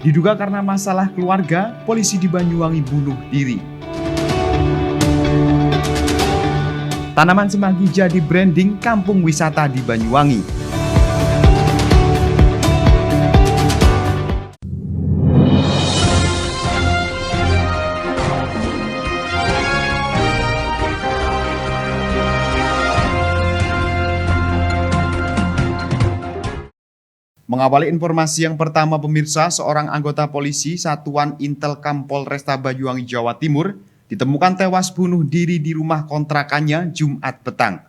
Diduga karena masalah keluarga, polisi di Banyuwangi bunuh diri. Tanaman semanggi jadi branding kampung wisata di Banyuwangi. Mengawali informasi yang pertama pemirsa, seorang anggota polisi Satuan Intelkam Polresta Banyuwangi, Jawa Timur ditemukan tewas bunuh diri di rumah kontrakannya Jumat petang.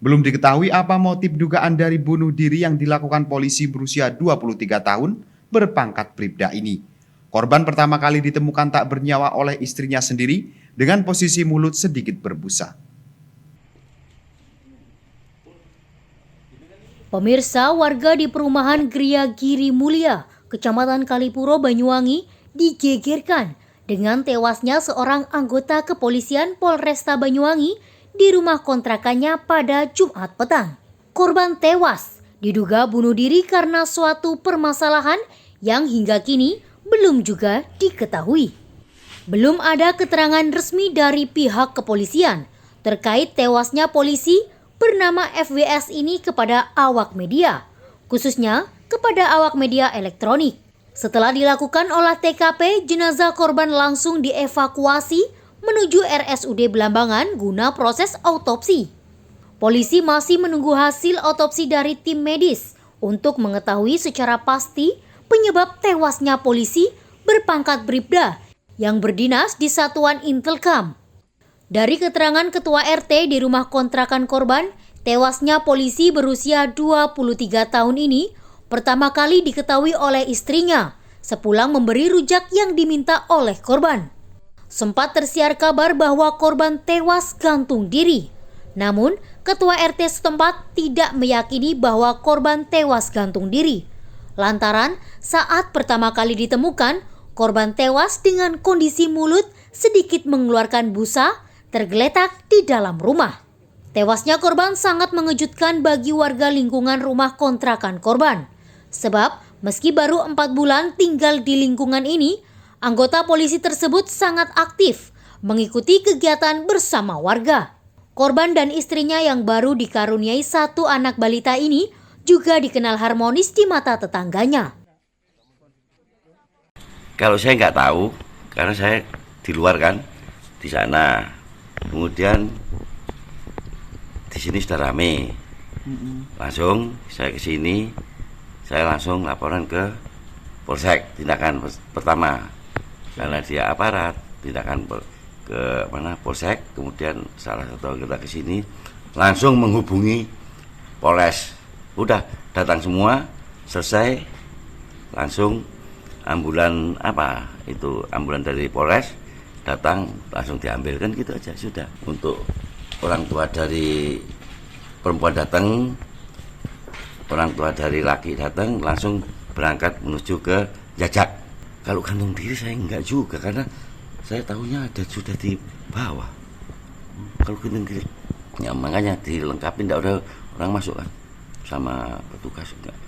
Belum diketahui apa motif dugaan dari bunuh diri yang dilakukan polisi berusia 23 tahun berpangkat bribda ini. Korban pertama kali ditemukan tak bernyawa oleh istrinya sendiri dengan posisi mulut sedikit berbusa. Pemirsa, warga di perumahan Gria Giri Mulia, Kecamatan Kalipuro, Banyuwangi, digegerkan dengan tewasnya seorang anggota kepolisian Polresta Banyuwangi di rumah kontrakannya pada Jumat petang. Korban tewas diduga bunuh diri karena suatu permasalahan yang hingga kini belum juga diketahui. Belum ada keterangan resmi dari pihak kepolisian terkait tewasnya polisi bernama FWS ini kepada awak media, khususnya kepada awak media elektronik. Setelah dilakukan olah TKP, jenazah korban langsung dievakuasi menuju RSUD Belambangan guna proses autopsi. Polisi masih menunggu hasil autopsi dari tim medis untuk mengetahui secara pasti penyebab tewasnya polisi berpangkat bribda yang berdinas di Satuan Intelkam. Dari keterangan Ketua RT di rumah kontrakan korban, tewasnya polisi berusia 23 tahun ini pertama kali diketahui oleh istrinya sepulang memberi rujak yang diminta oleh korban. Sempat tersiar kabar bahwa korban tewas gantung diri. Namun, Ketua RT setempat tidak meyakini bahwa korban tewas gantung diri. Lantaran saat pertama kali ditemukan, korban tewas dengan kondisi mulut sedikit mengeluarkan busa tergeletak di dalam rumah. Tewasnya korban sangat mengejutkan bagi warga lingkungan rumah kontrakan korban. Sebab meski baru 4 bulan tinggal di lingkungan ini, anggota polisi tersebut sangat aktif mengikuti kegiatan bersama warga. Korban dan istrinya yang baru dikaruniai 1 anak balita ini juga dikenal harmonis di mata tetangganya. Kalau saya nggak tahu, karena saya di luar kan, di sana. Kemudian di sini sudah rame, langsung saya ke sini, saya langsung laporan ke Polsek. Tindakan pertama karena dia aparat, tindakan ke mana Polsek. Kemudian salah satu anggota ke sini langsung menghubungi Polres. Udah datang semua, selesai, langsung ambulan ambulan dari Polres datang langsung diambil, kan gitu aja sudah. Untuk orang tua dari perempuan datang, orang tua dari laki datang, langsung berangkat menuju ke Jajak. Kalau gantung diri saya enggak juga, karena saya tahunya ada sudah di bawah. Kalau gantung diri, ya makanya dilengkapi, enggak ada orang masuk kan sama petugas enggak.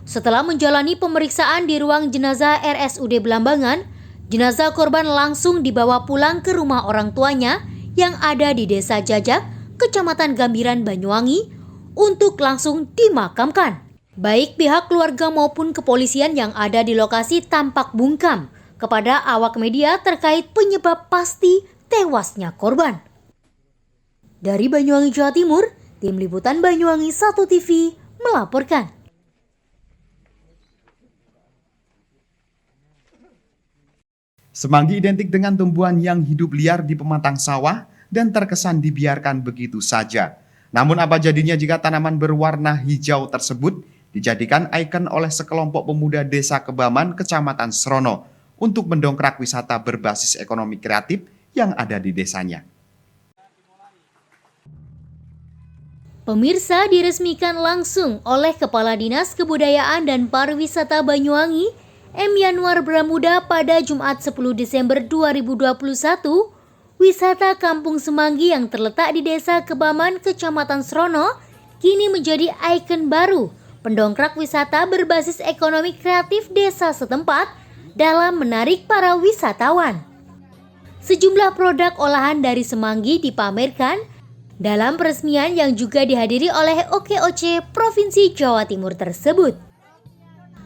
Setelah menjalani pemeriksaan di ruang jenazah RSUD Belambangan, jenazah korban langsung dibawa pulang ke rumah orang tuanya yang ada di Desa Jajak, Kecamatan Gambiran, Banyuwangi, untuk langsung dimakamkan. Baik pihak keluarga maupun kepolisian yang ada di lokasi tampak bungkam kepada awak media terkait penyebab pasti tewasnya korban. Dari Banyuwangi, Jawa Timur, Tim Liputan Banyuwangi 1 TV melaporkan. Semanggi identik dengan tumbuhan yang hidup liar di pematang sawah dan terkesan dibiarkan begitu saja. Namun apa jadinya jika tanaman berwarna hijau tersebut dijadikan ikon oleh sekelompok pemuda Desa Kebaman, Kecamatan Srono untuk mendongkrak wisata berbasis ekonomi kreatif yang ada di desanya. Pemirsa, diresmikan langsung oleh Kepala Dinas Kebudayaan dan Pariwisata Banyuwangi, M. Yanuar Bramuda pada Jumat 10 Desember 2021, wisata Kampung Semanggi yang terletak di Desa Kebaman, Kecamatan Srono, kini menjadi ikon baru pendongkrak wisata berbasis ekonomi kreatif desa setempat dalam menarik para wisatawan. Sejumlah produk olahan dari semanggi dipamerkan dalam peresmian yang juga dihadiri oleh OKOC Provinsi Jawa Timur tersebut.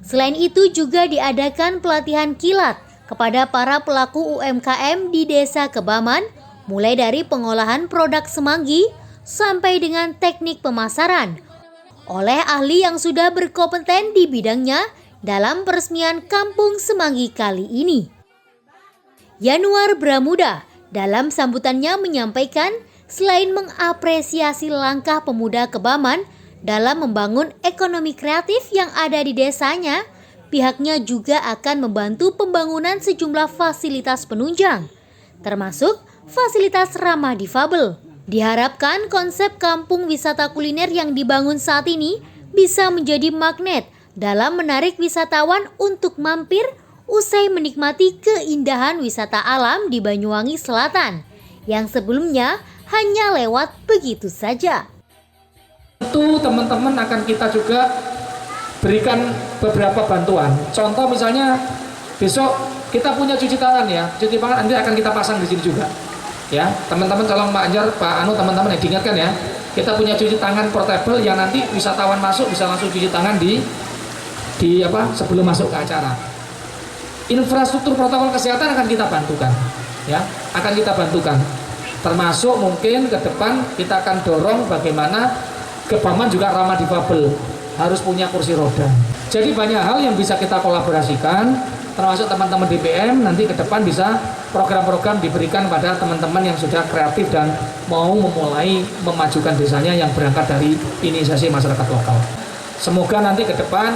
Selain itu juga diadakan pelatihan kilat kepada para pelaku UMKM di Desa Kebaman, mulai dari pengolahan produk semanggi sampai dengan teknik pemasaran, oleh ahli yang sudah berkompeten di bidangnya dalam peresmian Kampung Semanggi kali ini. Yanuar Bramuda dalam sambutannya menyampaikan selain mengapresiasi langkah pemuda Kebaman dalam membangun ekonomi kreatif yang ada di desanya, pihaknya juga akan membantu pembangunan sejumlah fasilitas penunjang, termasuk fasilitas ramah difabel. Diharapkan konsep kampung wisata kuliner yang dibangun saat ini bisa menjadi magnet dalam menarik wisatawan untuk mampir usai menikmati keindahan wisata alam di Banyuwangi Selatan yang sebelumnya hanya lewat begitu saja. Tentu teman-teman akan kita juga berikan beberapa bantuan. Contoh misalnya besok kita punya cuci tangan ya, cuci tangan nanti akan kita pasang di sini juga. Ya, teman-teman tolong Pak Anjar, Pak Anu, teman-teman diingatkan ya. Kita punya cuci tangan portable yang nanti wisatawan masuk bisa langsung cuci tangan di sebelum masuk ke acara. Infrastruktur protokol kesehatan akan kita bantukan, ya, akan kita bantukan. Termasuk mungkin ke depan kita akan dorong bagaimana Kebaman juga ramah difabel, harus punya kursi roda. Jadi banyak hal yang bisa kita kolaborasikan, termasuk teman-teman DPM nanti ke depan bisa program-program diberikan pada teman-teman yang sudah kreatif dan mau memulai memajukan desanya yang berangkat dari inisiasi masyarakat lokal. Semoga nanti ke depan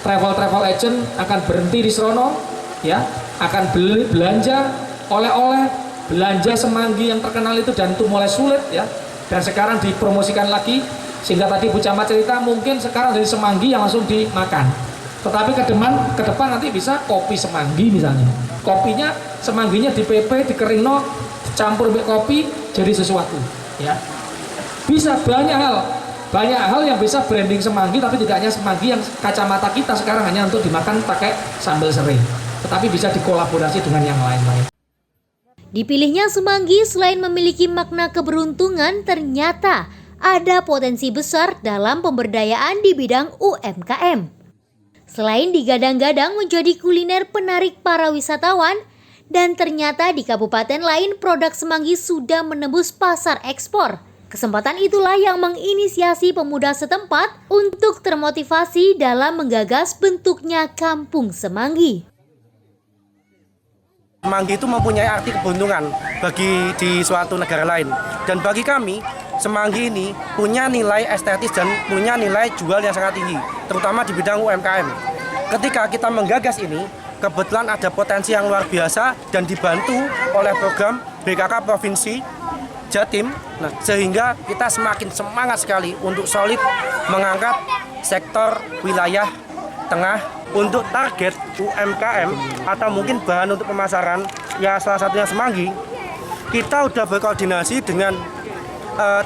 travel agent akan berhenti di Serono, ya, akan belanja oleh-oleh, belanja semanggi yang terkenal itu dan itu mulai sulit ya, dan sekarang dipromosikan lagi sehingga tadi Bu Camat cerita mungkin sekarang dari semanggi yang langsung dimakan, tetapi ke depan nanti bisa kopi semanggi misalnya, kopinya semangginya di PP, dikeringno, campur dengan kopi jadi sesuatu ya, bisa banyak hal yang bisa branding semanggi, tapi tidak hanya semanggi yang kacamata kita sekarang hanya untuk dimakan pakai sambal serai, tetapi bisa dikolaborasi dengan yang lain-lain. Dipilihnya semanggi selain memiliki makna keberuntungan, ternyata ada potensi besar dalam pemberdayaan di bidang UMKM. Selain digadang-gadang menjadi kuliner penarik para wisatawan, dan ternyata di kabupaten lain produk semanggi sudah menembus pasar ekspor. Kesempatan itulah yang menginisiasi pemuda setempat untuk termotivasi dalam menggagas bentuknya Kampung Semanggi. Semanggi itu mempunyai arti keberuntungan bagi di suatu negara lain, dan bagi kami semanggi ini punya nilai estetis dan punya nilai jual yang sangat tinggi, terutama di bidang UMKM. Ketika kita menggagas ini, kebetulan ada potensi yang luar biasa dan dibantu oleh program BKK Provinsi Jatim, sehingga kita semakin semangat sekali untuk solid mengangkat sektor wilayah tengah untuk target UMKM atau mungkin bahan untuk pemasaran, ya salah satunya semanggi. Kita sudah berkoordinasi dengan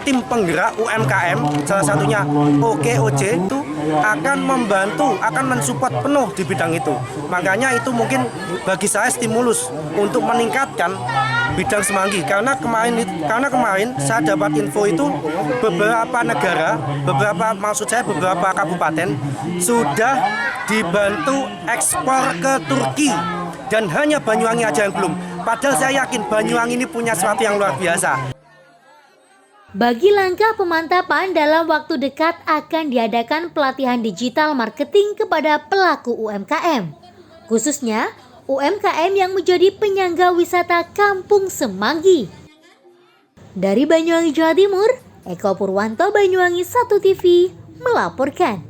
tim penggerak UMKM, salah satunya OKOC itu akan membantu, akan mensupport penuh di bidang itu. Makanya itu mungkin bagi saya stimulus untuk meningkatkan bidang semanggi, karena kemarin saya dapat info itu beberapa negara, beberapa kabupaten sudah dibantu ekspor ke Turki, dan hanya Banyuwangi aja yang belum. Padahal saya yakin Banyuwangi ini punya sesuatu yang luar biasa. Bagi langkah pemantapan, dalam waktu dekat akan diadakan pelatihan digital marketing kepada pelaku UMKM, khususnya UMKM yang menjadi penyangga wisata Kampung Semanggi. Dari Banyuwangi, Jawa Timur, Eko Purwanto, Banyuwangi 1 TV melaporkan.